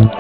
Right,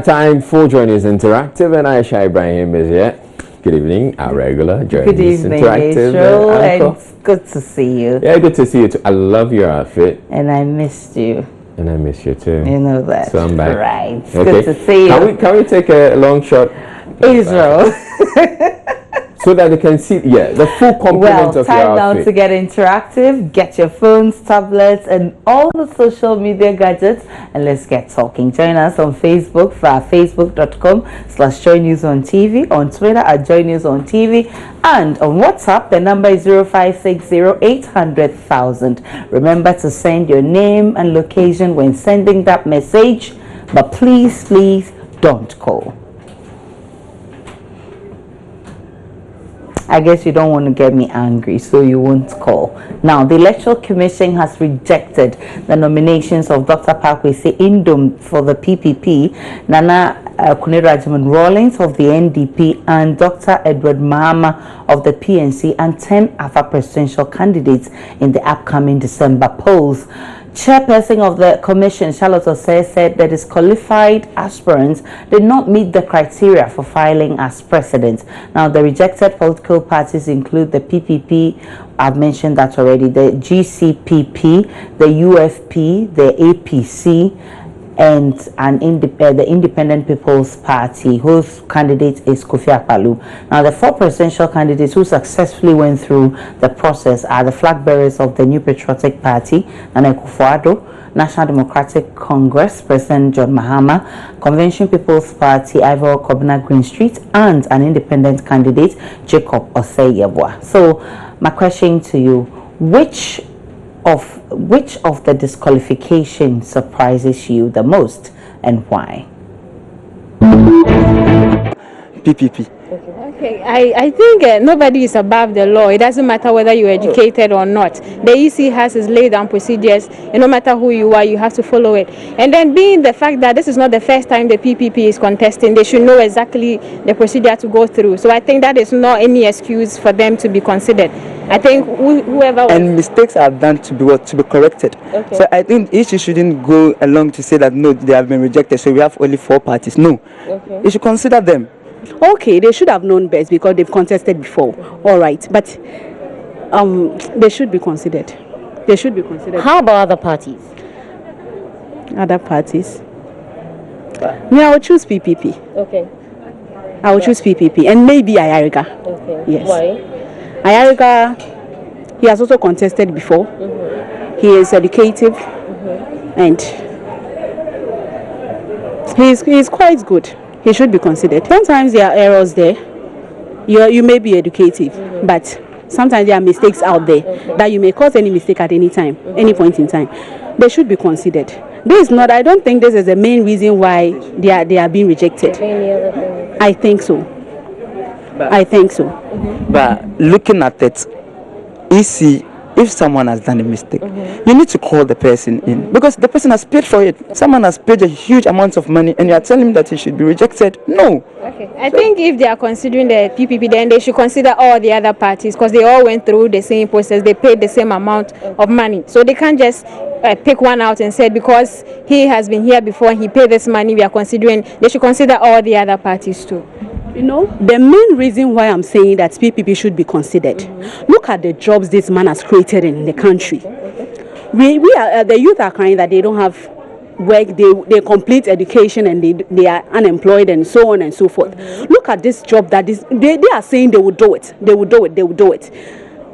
time for Journeys Interactive, and Aisha Ibrahim is here. Good evening, our regular Journeys Interactive. And it's good to see you. Yeah, good to see you too. I love your outfit. And I missed you. And I miss you too. You know that. So I'm back. Right. It's okay. Good to see you. Can we take a long shot? Israel. So that they can see, the full complement of your outfit. Time now to get interactive. Get your phones, tablets, and all the social media gadgets, and let's get talking. Join us on Facebook via facebook.com/joynewsontv, on Twitter at joynewsontv, and on WhatsApp, the number is 0560-800,000. Remember to send your name and location when sending that message, but please don't call. I guess you don't want to get me angry, so you won't call. Now, the Electoral Commission has rejected the nominations of Dr. Pakwesi Indom for the PPP, Nana Kunirajaman Rawlings of the NDP, and Dr. Edward Mahama of the PNC, and 10 other presidential candidates in the upcoming December polls. Chairperson of the commission, Charlotte Osei, said that disqualified aspirants did not meet the criteria for filing as president. Now, the rejected political parties include the PPP, I've mentioned that already, the GCPP, the UFP, the APC, and the Independent People's Party, whose candidate is Kofi Akpaloo. Now, the 4 presidential candidates who successfully went through the process are the flag bearers of the New Patriotic Party, Nana Akufo-Addo, National Democratic Congress, President John Mahama, Convention People's Party, Ivor Kobna Green Street, and an independent candidate, Jacob Osei-Yeboah. So, my question to you, which of the disqualification surprises you the most, and why? PPP. Okay, I think nobody is above the law. It doesn't matter whether you're educated or not. The EC has its laid down procedures, and no matter who you are, you have to follow it. And then being the fact that this is not the first time the PPP is contesting, they should know exactly the procedure to go through. So I think that is not any excuse for them to be considered. I think whoever was... And mistakes are done to be corrected. Okay. So I think issue shouldn't go along to say that no, they have been rejected, so we have only 4 parties. No. Okay. You should consider them. Okay, they should have known best because they've contested before. All right, but they should be considered. They should be considered. How about other parties? Other parties? Me, I will choose PPP. Okay. I will choose PPP, and maybe Ayariga. Okay. Yes. Why? Ayariga, he has also contested before. He is educative, and he is quite good. He should be considered. Sometimes there are errors there. You may be educative, but sometimes there are mistakes out there that you may cause any mistake at any time, any point in time. They should be considered. This is not. I don't think this is the main reason why they are being rejected. I think so. I think so. But looking at it, EC, if someone has done a mistake, you need to call the person in because the person has paid for it. Someone has paid a huge amount of money and you are telling him that he should be rejected. No. Okay. I think if they are considering the PPP, then they should consider all the other parties because they all went through the same process. They paid the same amount of money. So they can't just pick one out and say because he has been here before and he paid this money, we are considering. They should consider all the other parties too. You know, the main reason why I'm saying that PPP should be considered, look at the jobs this man has created in the country. We are, the youth are crying that they don't have work, they complete education and they are unemployed and so on and so forth. Look at this job that they are saying they will do it. They will do it. They will do it.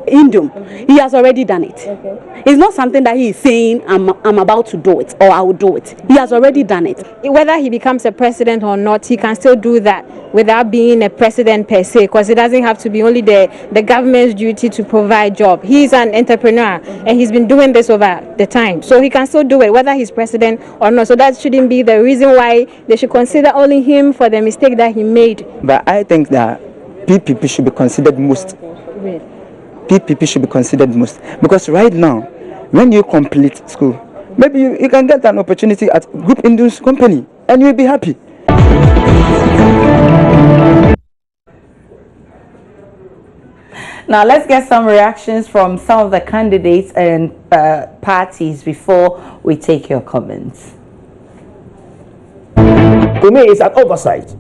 Indom, he has already done it. It's not something that he is saying I'm about to do it or I will do it. He has already done it. Whether he becomes a president or not, he can still do that without being a president per se, because it doesn't have to be only the government's duty to provide job. He's an entrepreneur and he's been doing this over the time, so he can still do it whether he's president or not. So that shouldn't be the reason why they should consider only him for the mistake that he made. But I think that PPP should be considered most. PPP should be considered most because right now, when you complete school, maybe you can get an opportunity at Group Indus company and you'll be happy. Now let's get some reactions from some of the candidates and parties before we take your comments. To me, it's an oversight.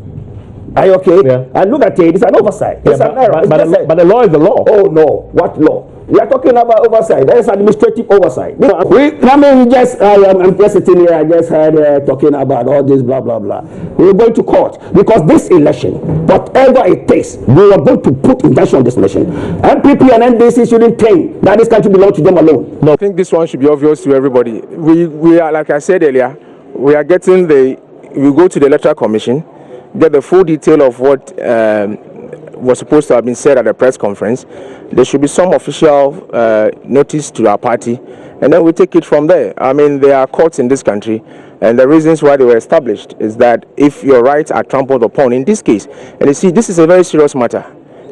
Are you okay? Yeah. And look at it, it's an oversight. It's an error. But the law is the law. Oh no, what law? We are talking about oversight. There is administrative oversight. I'm just sitting here. I just heard talking about all this blah blah blah. We're going to court because this election, whatever it takes, we are going to put injunction on this election. MPP and NDC shouldn't claim that this country belongs to them alone. No, I think this one should be obvious to everybody. We are, like I said earlier, we are getting we go to the Electoral Commission, get the full detail of what was supposed to have been said at the press conference. There should be some official notice to our party, and then we take it from there. I mean, there are courts in this country, and the reasons why they were established is that if your rights are trampled upon, in this case, and you see, this is a very serious matter.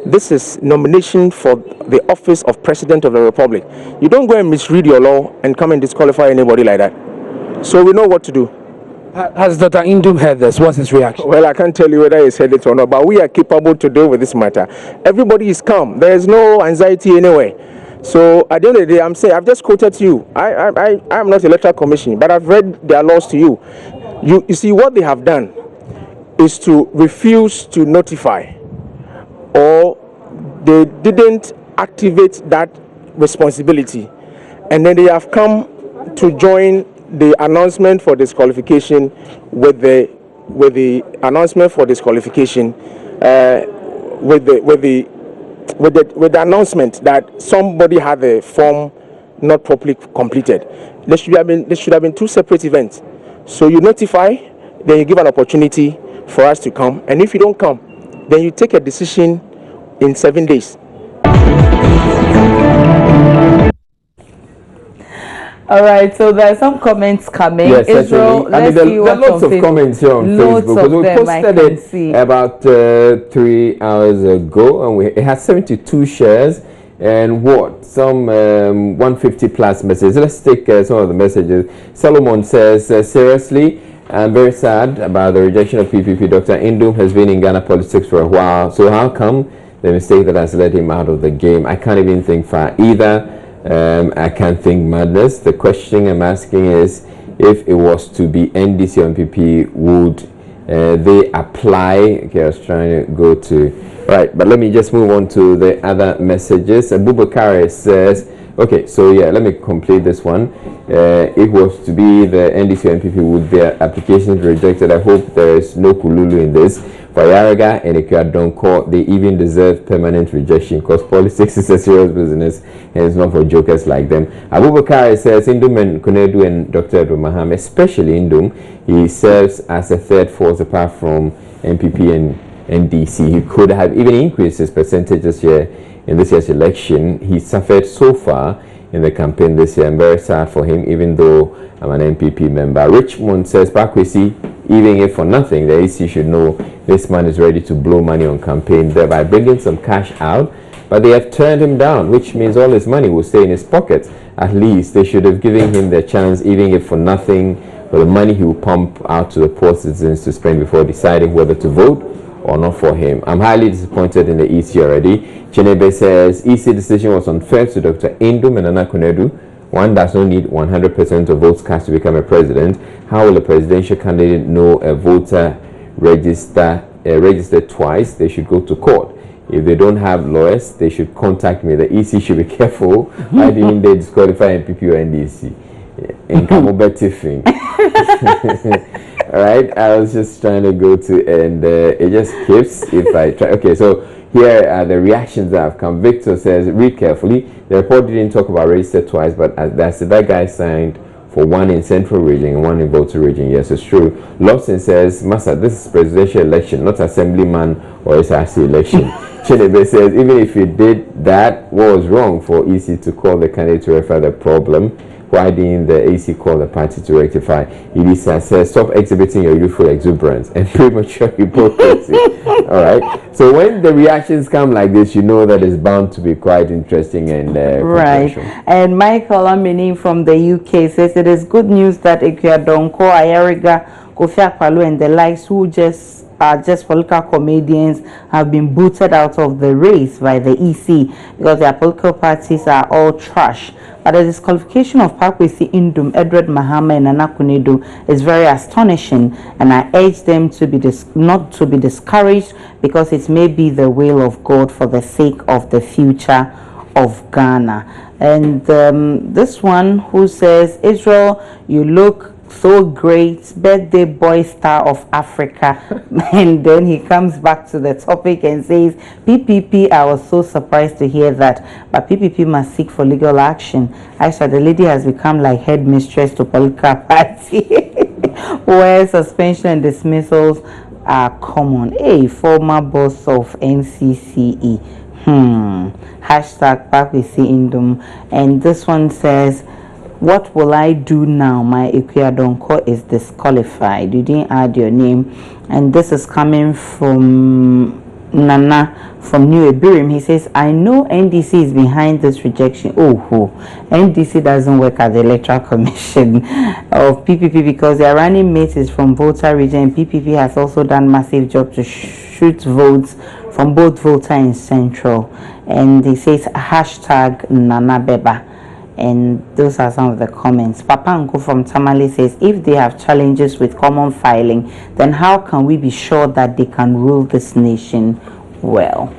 This is nomination for the office of President of the Republic. You don't go and misread your law and come and disqualify anybody like that. So we know what to do. Has Dr. Indum heard this? What's his reaction? Well, I can't tell you whether he's heard it or not, but we are capable to deal with this matter. Everybody is calm. There is no anxiety anyway. So at the end of the day, I'm saying, I've just quoted to you. I'm not Electoral Commission, but I've read their laws to you. You see, what they have done is to refuse to notify, or they didn't activate that responsibility, and then they have come to join the announcement for disqualification with the announcement for disqualification with the announcement that somebody had the form not properly completed. There should have been two separate events. So you notify, then you give an opportunity for us to come, and if you don't come, then you take a decision in 7 days. All right, so there are some comments coming. Yes, Israel, actually. I mean, there are lots of comments here on Facebook, because we posted it about 3 hours ago, and it has 72 shares and some 150 plus messages. Let's take some of the messages. Solomon says, seriously, I'm very sad about the rejection of PPP. Dr. Indum has been in Ghana politics for a while, so how come the mistake that has led him out of the game? I can't even think far either. I can't think madness. The question I'm asking is, if it was to be NDC or MPP, would they apply? Okay, I was trying to go to right, but let me just move on to the other messages. Abubakar says, okay, so yeah, let me complete this one. If it was to be the NDC or MPP, would their applications be rejected? I hope there is no kululu in this. For Yaraga and Ikuadonko, they even deserve permanent rejection, because politics is a serious business and it's not for jokers like them. Abubakar says, Indum and Konedu and Dr. Edward Maham, especially Indum, he serves as a third force apart from MPP and NDC. He could have even increased his percentage this year in this year's election. He suffered so far in the campaign this year. I'm very sad for him, even though I'm an MPP member. Richmond says, Bakwesi, even if for nothing, the AC should know this man is ready to blow money on campaign, thereby bringing some cash out, but they have turned him down, which means all his money will stay in his pocket. At least they should have given him the chance, even if for nothing, for the money he will pump out to the poor citizens to spend before deciding whether to vote or not for him. I'm highly disappointed in the EC already. Chinebe says, EC decision was unfair to Dr. Indum and Nana Konedu. One does not need 100% of votes cast to become a president. How will a presidential candidate know a voter registered twice? They should go to court. If they don't have lawyers, they should contact me. The EC should be careful. Why didn't they disqualify MPP or NDC? In Kamobetiffing. All right, I was just trying to go to, and it just skips if I try. Okay, so here are the reactions that have come. Victor says, read carefully. The report didn't talk about registered twice, but that guy signed for one in Central Region and one in Volta Region. Yes, it's true. Lawson says, Massa, this is presidential election, not assemblyman or SRC election. Chinebe says, even if he did that, what was wrong for EC to call the candidate to refer the problem? Why didn't the AC call the party to rectify? Elisa says, stop exhibiting your youthful exuberance and premature hypocrisy. All right. So when the reactions come like this, you know that it's bound to be quite interesting and right. And Michael Amini from the UK says, it is good news that Ikuadonko, Ayariga, Kofi Akpaloo and the likes who are just political comedians have been booted out of the race by the EC because their political parties are all trash. But the disqualification of Pakwesi Indum, Edward Mahama and Nana Kunedu is very astonishing, and I urge them to be not to be discouraged because it may be the will of God for the sake of the future of Ghana. And this one who says, Israel, you look so great, birthday boy star of Africa. And then he comes back to the topic and says, PPP, I was so surprised to hear that, but PPP must seek for legal action. Aisha, the lady has become like headmistress to political party where suspension and dismissals are common. A former boss of NCCE. Hashtag Pakwesi Indum. And this one says, what will I do now? My Ikuadonko is disqualified. You didn't add your name. And this is coming from Nana from New Ibirim. He says, I know NDC is behind this rejection. NDC doesn't work at the Electoral Commission of PPP because their running mate is from Volta region, and PPP has also done massive job to shoot votes from both Volta and Central. And he says, hashtag Nana Beba. And those are some of the comments. Papa Nko from Tamale says, if they have challenges with common filing, then how can we be sure that they can rule this nation well?